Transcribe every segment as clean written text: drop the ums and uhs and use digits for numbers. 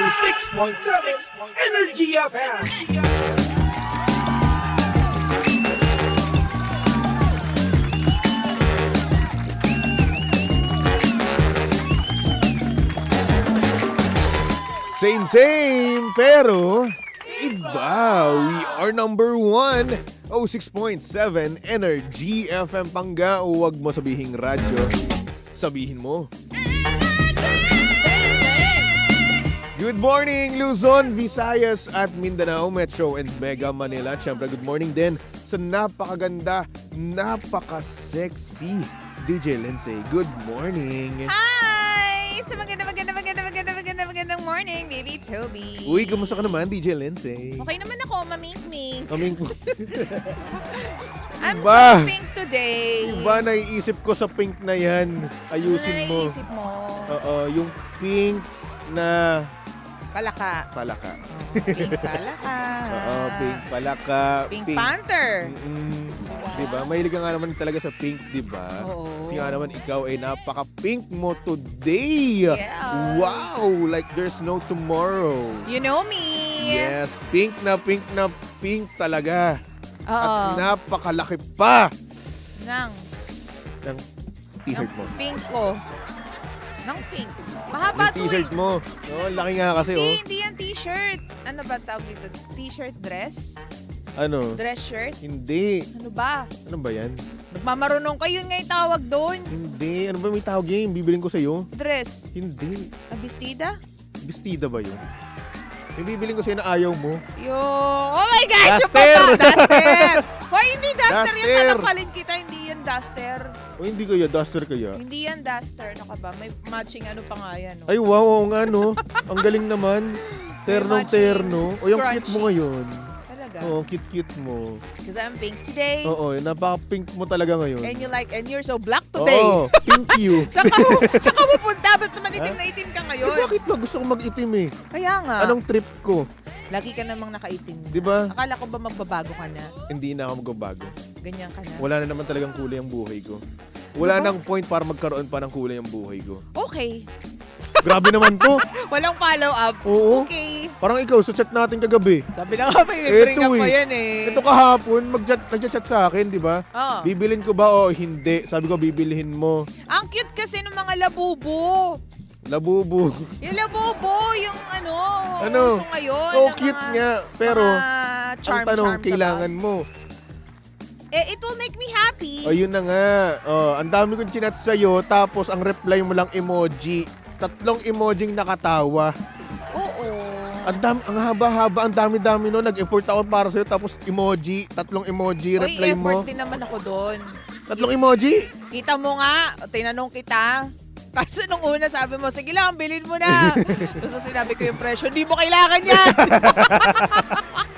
106.7 Energy FM. Same, pero iba. We are number 1, 06.7 Energy FM. Pangga, huwag mo sabihing radyo. Sabihin mo. Good morning, Luzon, Visayas at Mindanao, Metro and Mega Manila. Siyempre, good morning din sa napakaganda, napaka-sexy DJ Lindsay. Good morning. Hi! Sa magandang morning, baby Toby. Uy, kumusta ka naman, DJ Lindsay? Okay naman ako, mamink-mink. Kaming I'm Iba. so pink today. Iba, naiisip ko sa pink na yan. Ayusin Ano mo. naiisip mo? Oo, yung pink na Palaka. palaka. Oh, pink palaka. Oo, pink palaka. Pink Panther. Diba? Mahilig ka nga naman talaga sa pink, diba? Oo. Kasi nga naman ikaw ay napaka-pink mo today. Yes. Wow! Like there's no tomorrow. You know me. Yes, pink na pink talaga. Oo. At napakalaki pa Nang ng t-shirt mo. pink ko. Nang pink. Mahaba Yung to t-shirt mo. Oh, laki nga kasi, oh. Hindi yan t-shirt. Ano ba tawag dito? T-shirt dress? Ano? Dress shirt? Hindi. Ano ba? Ano ba yan? Nagmamarunong kayo nga yung tawag doon. Hindi. Ano ba may tawag yan? Bibiling ko sa'yo? Dress. Hindi. Abistida? Bestida ba yun? Yung bibiling ko sa'yo na ayaw mo? Yung... Oh my gosh! Yung Duster! papa! Duster! Hoy, hindi duster yan. Duster! Talangkalin kita. Hindi yan duster. O hindi kaya? Duster kaya? Hindi yan duster. Ano ka ba? May matching ano pa nga yan. Oh. Ay, wow. Oo nga, no? Ang galing naman. Ternong-terno. O yung cute mo Scrunchy. ngayon. Talaga. Oo, cute mo. Because I'm pink today. Oo, napaka-pink mo talaga ngayon. And you're so black today. Oo, thank you. Saan ka pupunta? Ba't naman itim na itim ka Eh, ngayon? bakit ba gusto kong mag-itim eh? Kaya nga. Anong trip ko? Lagi ka namang nakaitim. Di ba? Akala ko ba magbabago ka na? Hindi na ako magbabago. Ganyan ka na? Wala na naman talagang kulay ang buhay ko. Wala Diba? nang point para magkaroon pa ng kulay ang buhay ko. Okay. Grabe naman to. Walang follow-up. Oo. Okay. Parang ikaw sa chat natin kagabi. Sabi lang nga may bring up Eto pa eh. yan eh. Ito kahapon, nag-chat sa akin, di ba? Oo. Bibilin ko ba o hindi? Sabi ko, bibilihin mo. Ang cute kasi ng mga labubo. Labubu. Yung labubo, yung Ano? uso ngayon. Oh, ng cute mga- nga. Pero, mga charm, ang tanong, charms kailangan about. mo. It will make me happy. O, yun na nga. Oh, ang dami kong chinat sa'yo, tapos ang reply mo lang emoji. 3 emojing nakatawa. Oo. Ang haba-haba, ang dami-dami no. Nag-effort ako para sa'yo, tapos emoji, 3 emoji, Uy, reply effort mo. din naman ako doon. 3 emoji? Kita mo nga, tinanong kita. Kasi nung una sabi mo, sige lang, bilhin mo na. Tapos sinabi ko yung presyo, hindi mo kailangan yan.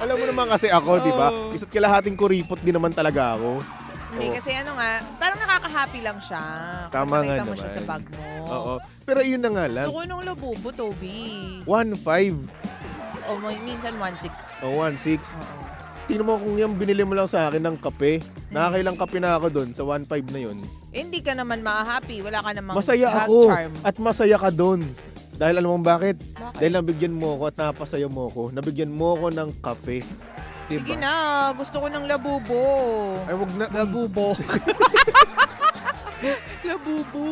Alam mo naman kasi ako, di ba? Oo. Isa't kalahating kuripot din naman talaga ako. Hindi, Oo. kasi parang nakaka-happy lang siya. Tama Kapag nakita nga mo siya naman. sa bag mo. Oo. Pero yun na nga lang. Gusto ko nung labubo, Toby. 1.5 O minsan 1.6. o 1.6. Oo. Tingnan mo kung yung binili mo lang sa akin ng kape. Nakakailang kape na ako doon sa 1.5 na yun. Hindi ka naman ma-happy. Wala ka namang Masaya hug ako. charm. At masaya ka doon. Dahil alam mo bakit? Bakit? Dahil nabigyan mo ako at napasaya mo ako. Nabigyan mo ako ng kape. Diba? Sige na, gusto ko ng labubo. Ay, wag na. Labubo. Labubo.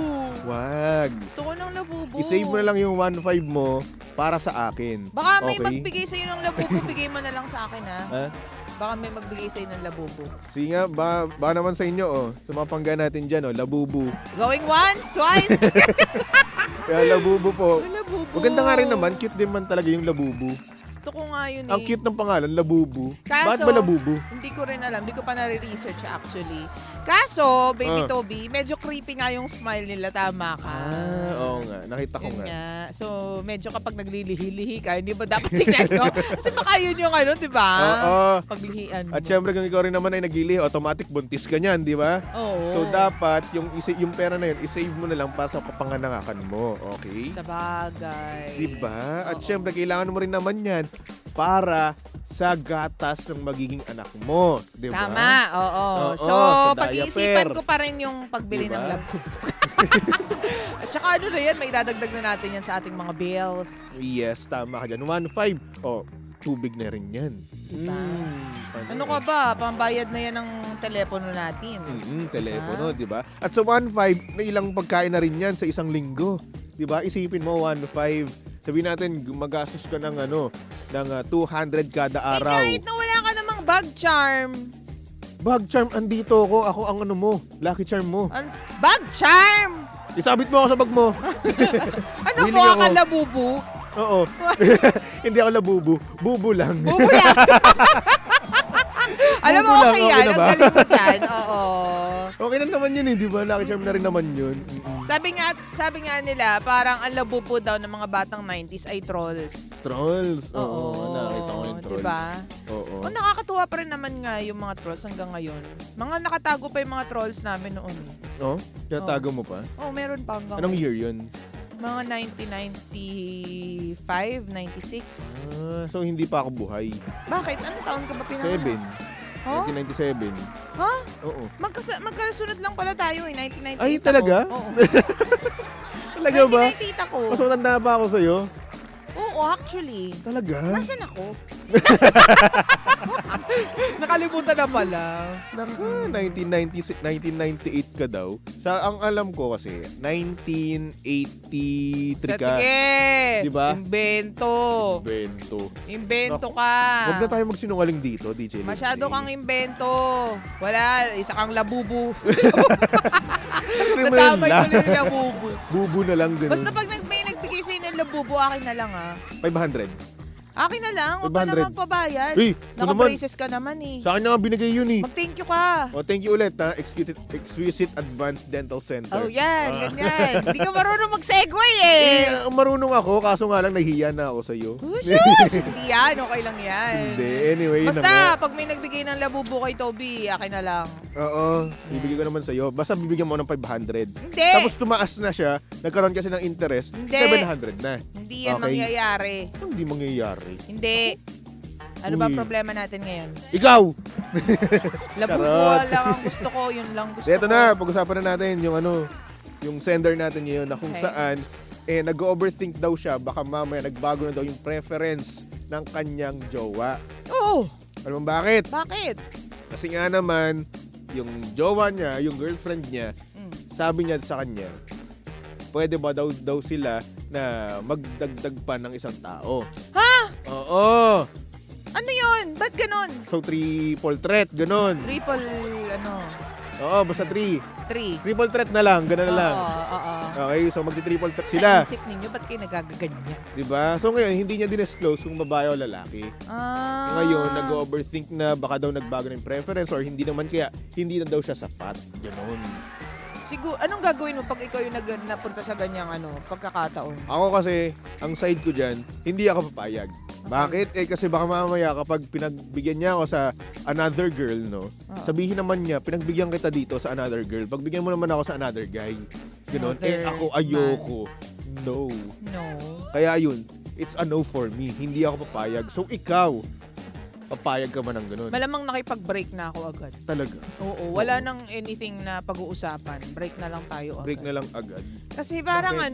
Wag. Gusto ko ng labubo. I-save mo na lang yung 1.5 mo para sa akin. Baka may Okay? magbigay sa'yo ng labubo, bigay mo na lang sa akin ha. Ha? Baka may magbigay sa'yo ng labubo. Sige nga, ba naman sa inyo, oh. Sa mga pangga natin dyan, oh. Labubu. Going once, twice. Kaya labubu po. Labubo. Maganda nga rin naman. Cute din man talaga yung labubu. Gusto ko nga yun Ang cute ng pangalan, labubu. Bakit Kaso, ba labubu? Hindi ko rin alam. Hindi ko pa nare-research actually. Kaso, Baby Ah. Toby, medyo creepy nga yung smile nila. Tama ka. Oo nga. Nakita ko Yun nga. nga. So, medyo kapag naglilihi-lihi ka, hindi ba dapat tingnan mo? Kasi baka yun yung di ba? Oo. Paglihian mo. At syempre kung ikaw rin naman ay nagili, automatic buntis ka niyan, di ba? Oo. So dapat yung pera na yun, i-save mo na lang para sa kapanganakan mo, okay? Sa bagay. Diba? At Oo. syempre kailangan mo rin naman yan para sa gatas ng magiging anak mo, diba? Tama, oo. Oo, So, Oo, sa pag-iisipan diaper. ko pa rin yung pagbili Diba? ng labubo. At saka ano na yan, may idadagdag na natin yan sa ating mga bills. Yes, tama ka dyan. 1.5. Oh, tubig na rin yan. Diba? Ano eh? ka ba? Pambayad na yan ng telepono natin. Telepono, di ba? At sa 1.5, na ilang pagkain na rin yan sa isang linggo. Di ba? Isipin mo, 1.5. Sabihin natin, magastos ka ng, ng 200 kada Eh araw. kahit na wala ka namang bag charm. Bag charm, andito ako. Ako ang mo, lucky charm mo. Bag charm! Isabit mo ako sa bag mo. Ano Willing mo ako. ka labubu? Oo. Hindi ako labubu. Bubu lang. Bubu lang. Alam mo, Bubu lang, okay okay yan. na Ang ba? galing mo dyan. Oo. Okay na naman yun eh, di ba? Lucky charm na rin naman yun. Sabi nga nila, parang ang labubu daw ng mga batang 90s ay trolls. Trolls. Oo, nakita ko yung trolls. Diba? Oo. O nakakatuwa pa rin naman nga yung mga trolls hanggang ngayon. Mga nakatago pa yung mga trolls namin noon. Oh? Tinatago mo pa? Oh, meron pa hanggang Anong year yun? mga 1995, 96. So hindi pa ako buhay. Bakit? Anong taon ka ba pinanganak? 7. Huh? 1997. Ha? Oo. Magkasunod lang pala tayo eh, 1998 Ay, talaga? Ako. Oo. Talaga ba? 1998 ako. Mas matanda pa ako sa'yo? Oo, actually. Talaga? Nasaan ako? Nakalimutan na pala. Naka, 1996, 1998 ka daw. Sa ang alam ko kasi, 1983 ka. Sige! Diba? Imbento. Bento. Imbento Naku, ka. Huwag na tayo magsinungaling dito, DJ Lindsay. Masyado kang imbento. Wala, isa kang labubu. Criminal Nadamay lang. ko lang yung labubu. Bubu na lang ganun. Basta pag may nagbigay sa'yo ng labubu, akin na lang 500. Akin na lang, huwag ka na 500. magpabayad. Hey, ito naman. Naka-braces ka naman eh. Sa akin na nga binigay yun eh. Mag-thank you ka. Oh, thank you ulit ha. Exquisite Advanced Dental Center. Oh, yan, Ah. ganyan. Hindi ka marunong mag-segue eh. Marunong ako, kaso nga lang nahihiya na ako sa'yo. Oh, shush! Hindi yan, okay lang yan. Hindi, anyway, yun na nga. Basta, pag may nagbigay ng labubu kay Toby, akin na lang. Oo, bibigyan ko naman sa'yo. Basta bibigyan mo ng 500. Hindi! Tapos tumaas na siya, nagkaroon kasi ng interest, Hindi. 700 na. Hindi yan Okay. mangyayari. Hindi mangyayari. Hindi. Ano ba Uy. problema natin ngayon? Ikaw! Labubu Charot. lang ang gusto ko, yun lang gusto Ito ko. na, pag-usapan na natin yung sender natin ngayon na kung Okay. saan nag-overthink daw siya, baka mamaya nagbago na daw yung preference ng kanyang jowa. Oo, Alam mo bakit? bakit? Kasi nga naman, yung jowa niya, yung girlfriend niya, Mm. sabi niya sa kanya, pwede ba daw sila na magdagdag pa ng isang tao? Ha? Oo. Ano yun? Ba't ganon? So, triple threat, ganun. Triple, Oo, basta 3. 3. Triple threat na lang, ganun na lang. Oo. Okay, so magti-triple threat sila. Naisip ninyo, ba't kayo nagagaganyan? Diba? So ngayon, hindi niya dinesclose kung babae o lalaki. Ah. Ngayon, nag-overthink na baka daw nagbago ng preference or hindi naman kaya hindi na daw siya sapat. Ganun. Siguro, anong gagawin mo pag ikaw yung napunta sa ganyang pagkakataon? Ako kasi, ang side ko dyan, hindi ako papayag. Bakit? Kasi baka mamaya kapag pinagbigyan niya ako sa another girl, no? Sabihin naman niya, pinagbigyan kita dito sa another girl. Pagbigyan mo naman ako sa another guy. Ganon. Another Ako ayoko. No. No. Kaya yun, it's a no for me. Hindi ako papayag. So ikaw, papayag ka ba ng ganun? Malamang nakipag-break na ako agad. Talaga. Oo, wala nang anything na pag-uusapan. Break na lang tayo agad. Break na lang agad. Kasi parang Bakit?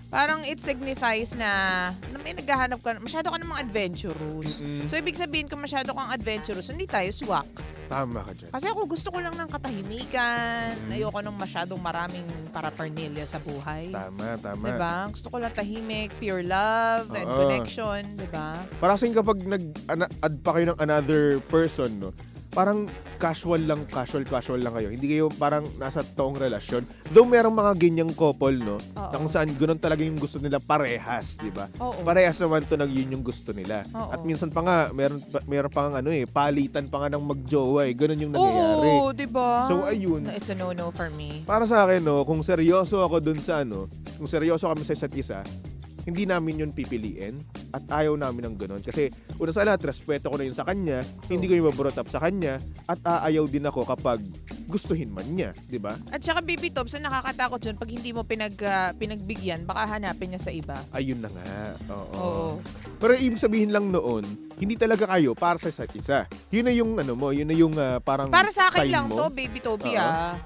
parang it signifies na may naghahanap ka, masyado ka namang adventurous. Mm-mm. So, ibig sabihin kung masyado kang adventurous, hindi tayo swak. Tama ka dyan. Kasi ako gusto ko lang ng katahimikan. Mm. Ayoko nung masyadong maraming paraphernalia sa buhay. Tama. Diba? Gusto ko lang tahimik, pure love, and Oo. connection. Diba? Parang kasing kapag nag-add pa kayo ng another person, no? Parang casual lang kayo. Hindi kayo parang nasa toong relasyon. Though merong mga ganyang couple, no? Oo. Na kung saan ganun talaga yung gusto nila parehas, di ba? Oo. Parehas naman to yun yung gusto nila. Oo. At minsan pa nga, meron pa nga palitan pa nga ng magjowa eh. Ganun yung nangyayari. Oo, diba? So, ayun. No, it's a no-no for me. Para sa akin, no, kung seryoso ako dun sa kung seryoso kami sa isa't isa, hindi namin yun pipiliin at ayaw namin ng ganun. Kasi una sa lahat, respeto ko na yun sa kanya, hindi ko yung mabrot up sa kanya, at aayaw din ako kapag gustuhin man niya, di ba? At saka baby Tops, ang nakakatakot dyan, pag hindi mo pinagbigyan, baka hanapin niya sa iba. Ayun na nga. Oo. Oo. Pero ibig sabihin lang noon, hindi talaga kayo para sa isa't isa. Yun na yung yun na yung parang Para sa akin sign lang mo. to, baby Toby Oo.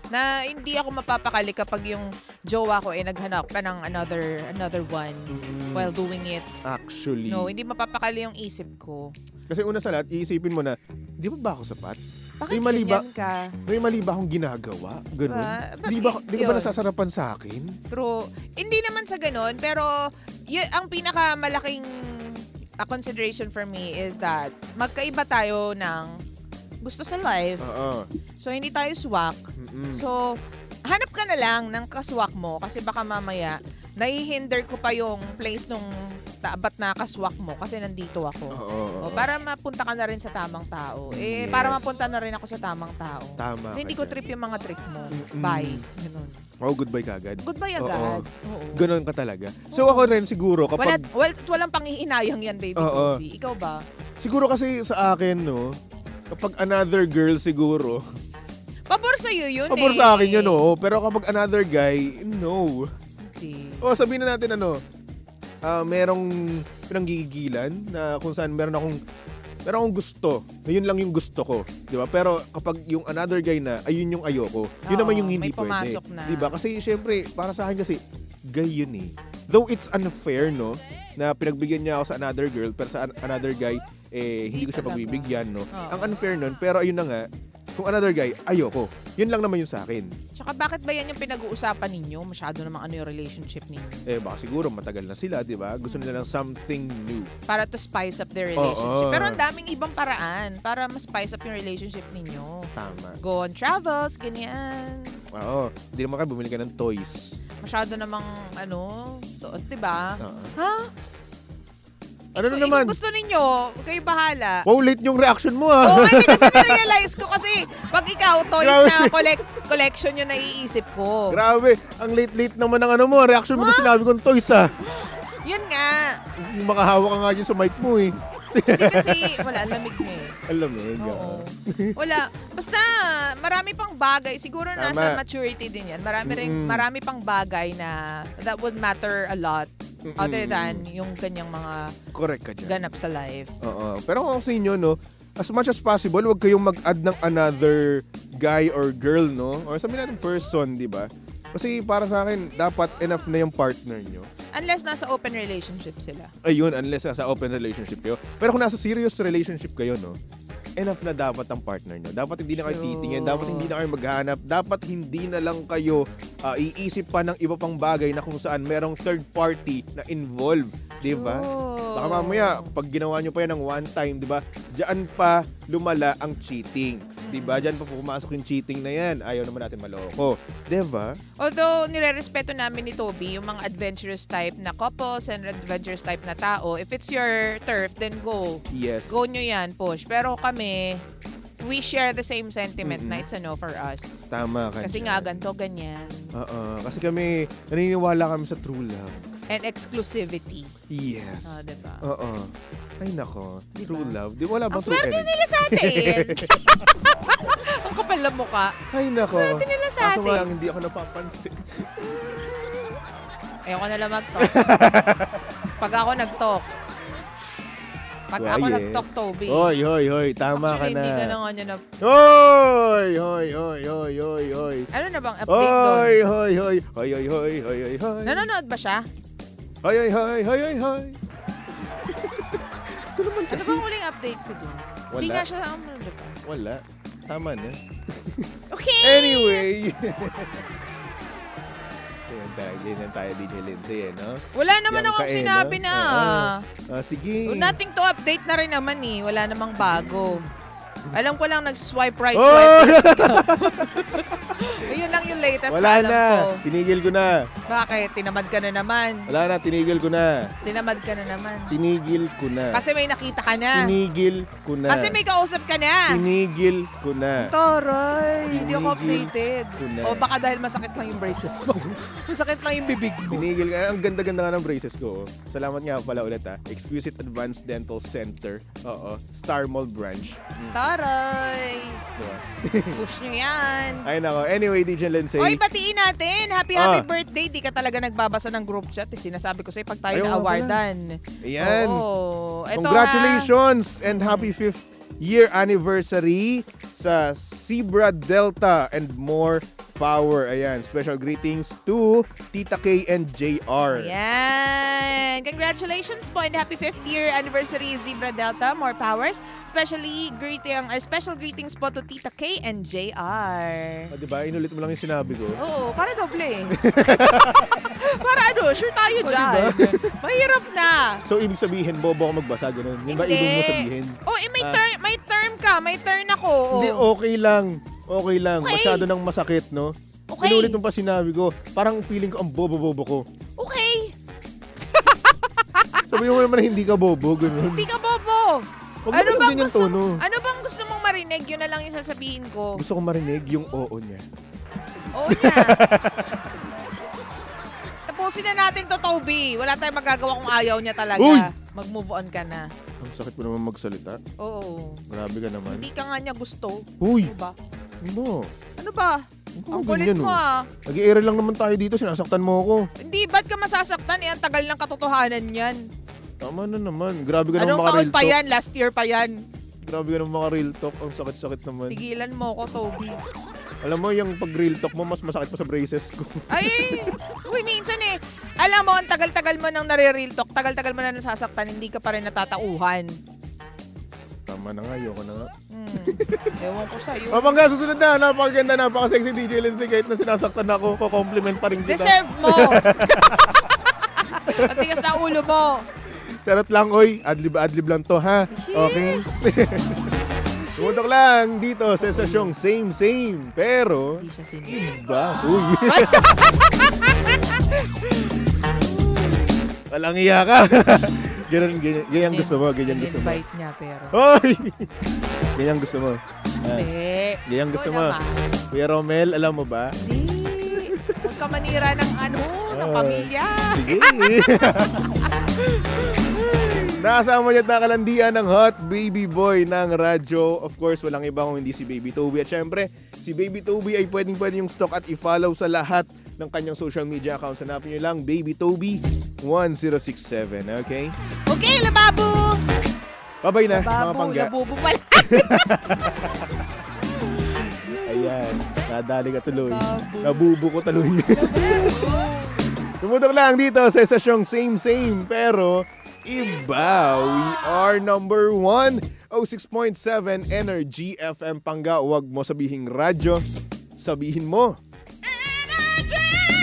na hindi ako mapapakali kapag yung jowa ko ay naghanap pa ng another one while doing it. Actually. No, hindi mapapakali yung isip ko. Kasi una sa lahat, iisipin mo na, di ba ako sapat? Bakit May mali ba? ganyan ka? May mali ba akong ginagawa? Ganun. Diba? Di ka ba Yun. nasasarapan sa akin? True. Hindi naman sa ganun, pero ang pinakamalaking consideration for me is that magkaiba tayo ng gusto sa life. Oo. So, hindi tayo swak. Mm-mm. So, hanap ka na lang ng kaswak mo kasi baka mamaya naihinder ko pa yung place nung ba't na kaswak mo kasi nandito ako. Oo. O, para mapunta ka na rin sa tamang tao. Yes. Para mapunta na rin ako sa tamang tao. Tama Kasi hindi ka ko dyan. trip yung mga trip mo. Mm-mm. Bye. Ganun. Oh, goodbye kagad. Goodbye Oo. agad. Oo. Ganun ka talaga. So ako rin siguro kapag Walang panghihinayang yan, baby Oo. Kobe. Ikaw ba? siguro kasi sa akin no, kapag another girl siguro, Pabor sa'yo yun pabor eh. sa akin yun no. Pero kapag another guy, no. Hindi. O sabihin na natin merong pinanggigigilan na kung saan meron akong gusto. Na yun lang yung gusto ko, 'di ba? Pero kapag yung another guy na, ayun yung ayoko. Yun Oo, naman yung hindi may pumasok pwede. na. 'Di ba? Kasi syempre, para sa akin kasi gay yun eh. Though it's unfair, no, na pinagbigyan niya ako sa another girl, pero sa another guy hindi ko siya talaga. pagbibigyan, no. Oo. Ang unfair nun, pero ayun na nga, kung another guy, ayoko. Yun lang naman yung sa akin. Tsaka bakit ba yan yung pinag-uusapan ninyo? Masyado namang ano yung relationship ninyo. Baka siguro matagal na sila, 'di ba? Gusto nila ng something new. Para to spice up their relationship. Oo. Pero ang daming ibang paraan para ma-spice up yung relationship ninyo. Tama. Go on travels, ganyan. Oo. Hindi naman ka bumili ka ng toys. Masyado namang diba? Oo. Ha? Ano na Kung naman? gusto ninyo, kayo bahala. Wow, late yung reaction mo Oo, ah. hindi kasi na-realize ko kasi pag ikaw, toys Grabe. na collection yung naiisip ko. Grabe, ang late ng ng ano mo, reaction mo na sinabi kong toys ah. Yun nga. Makahawa ka nga dyan sa mic mo eh. Hindi kasi, wala, lamig na eh. Alam mo, Oo. Wala. Basta, marami pang bagay. Siguro Tama. nasa maturity din yan. Marami pang bagay na that would matter a lot other than yung kanyang mga Correct ka dyan. ganap sa life. Oo. Pero kung sa inyo, no, as much as possible, huwag kayong mag-add ng another guy or girl, no? Or sabihin natin person, di ba? Kasi para sa akin, dapat enough na yung partner nyo. Unless nasa open relationship sila. Ayun, unless nasa open relationship kayo. Pero kung nasa serious relationship kayo, no, enough na dapat ang partner nyo. Dapat hindi na kayo True. titingin. Dapat hindi na kayo maghanap. Dapat hindi na lang kayo iisip pa ng iba pang bagay na kung saan merong third party na involved. Diba? True. Baka mamaya, pag ginawa nyo pa yan ng one time, diba? Diyan pa lumala ang cheating. Diba? Diyan pa pumasok yung cheating na yan. Ayaw naman natin maloko. Diba? Although, nire-respeto namin ni Toby yung mga adventurous type na couples and adventurous type na tao. If it's your turf, then go. Yes. Go nyo yan, push. Pero kami, we share the same sentiment na it's a no for us. Tama ka Kasi dyan. nga, ganito, ganyan. Oo. Kasi kami, naniniwala kami sa true love. And exclusivity. Yes. Diba? Oo. Ay nako, Diba? true love. Di wala bang Ang true swerte energy? nila sa atin. Ang kapal na mukha. Ay nako. Swerte nila sa Kaso nga atin. lang, hindi ako napapansin. Ayoko na lang mag-talk. Pag ako nag-talk. Pag ako Quiet. nag-talk, Toby. Hoy, tama Actually, ka na. hindi ka na nga niya na... Hoy. Ano na bang update doon? Hoy. Nanonood ba siya? Hoy. Ito naman Ano kasi. bang huling update ko doon? Hindi Wala. nga siya ano ba? Wala. Tama na. Okay! Anyway. Ganyan tayo, DJ Lindsay, no? Wala naman Yang akong kain, sinabi no? na. Sige. Nothing to update na rin naman eh. Wala namang bago. Alam ko lang nag-swipe right, Oh! swipe left ka. Ayun lang yung latest Wala alam na. ko. Tinigil ko na. Bakit? Tinamad ka na naman. Wala na, tinigil ko na. Tinamad ka na naman. Tinigil ko na. Kasi may nakita ka na. Tinigil ko na. Kasi may kausap ka na. Tinigil ko na. Taray, hindi ako Tinigil updated. ko na. O baka dahil masakit lang yung braces mo. Masakit lang yung bibig mo. Tinigil ka. Ang ganda-ganda nga ng braces ko. Oh. Salamat nga pala ulit ha. Exquisite Advanced Dental Center. Oo. Star Mall Branch. Taray. Diba? Push nyo yan. Ay nako. Anyway, DJ Lindsay. Oy, batiin natin. Happy birthday. Di ka talaga nagbabasa ng group chat. Sinasabi ko sa'yo pag tayo Ayaw nga na-awardan. Ayan. Oo. Eto, Congratulations and happy 5th year anniversary sa Zebra Delta and more power. Ayan, special greetings to Tita K and JR. Ayan. Congratulations po and happy 5th year anniversary Zebra Delta, more powers. Special greetings po to Tita K and JR. Ah, diba? Inulit mo lang yung sinabi ko. Oo, para doble eh. Para sure tayo Oh, dyan. Mahirap na. So, ibig sabihin, bobo ako magbasa, ganun. Yun ba Hindi. ibig mo sabihin? Oh, may term ka. May turn ako. Hindi, okay lang. Okay lang. Okay. Masyado nang masakit, no? Okay. Inulit mo pa sinabi ko. Parang feeling ko ang bobo-bobo ko. Okay. Sabi mo naman na hindi ka bobo, ganun. Hindi ka bobo. Huwag mo naman ganyan tono. Ano bang gusto mong marinig? Yun na lang yung sasabihin ko. Gusto ko marinig yung oo niya. Oo na. Tapusin na natin to, Toby. Wala tayong magagawa kung ayaw niya talaga. Uy! Mag-move on ka na. Ang sakit mo naman magsalita. Oo. Grabe ka naman. Hindi ka nga niya gusto. Uy! Ano ba? Ano? Ano ba? Huwag Ang kang kulit ganyan, mo oh. ah. Nag-i-air lang naman tayo dito. Sinasaktan mo ako. Hindi, ba't ka masasaktan? Ang tagal ng katotohanan yan. Tama na naman. Grabe ka naman Anong maka taon real pa talk. yan? Last year pa yan. Grabe ka naman maka real talk. Ang sakit-sakit naman. Tigilan mo ko, Toby. Alam mo, yung pag real talk mo, mas masakit pa sa braces ko. Ay, uy, minsan eh. Alam mo, ang tagal-tagal mo nang nare-real talk, tagal-tagal mo na nasasaktan, hindi ka pa rin natatauhan. Tama na nga, ayoko na nga. Ewan ko sa'yo. Mapangga, susunod na. Napakaganda, napaka-sexy DJ Lindsay. Kahit na sinasaktan ako, ko-compliment pa rin kita. Deserve mo! Ang tigas na ulo mo. Charot lang, oy. Adlib lang to, ha? Okay? Tumutok lang dito sa estasyong same. Pero, Hindi siya sinunod. iba. Uy. Walang iya ka. Ganyan gusto mo. Ganyan gusto mo. Invite niya, pero. Hoy! Ganyan gusto mo. Hindi. Ganyan gusto Ikaw mo. naman. Kuya Romel, alam mo ba? Hindi. Huwag ka manira ng ng pamilya. Sige. Nakasama niya at nakalandian ng hot baby boy ng radyo. Of course, walang iba kung hindi si Baby Toby. At syempre, si Baby Toby ay pwedeng yung stock at i-follow sa lahat ng kanyang social media accounts. Hanapin niyo lang, Baby Toby 1067. Okay? Okay, lababo. Bye-bye na, mga Lababo, pangga. labubo pala. Ayan, nadali ka tuloy. Lababo. Nabubo ko tuloy. Tumutok lang dito sa estasyong same. Pero, iba. We are number 1. 06.7 Energy FM Pangga. Huwag mo sabihing radyo. Sabihin mo. Energy!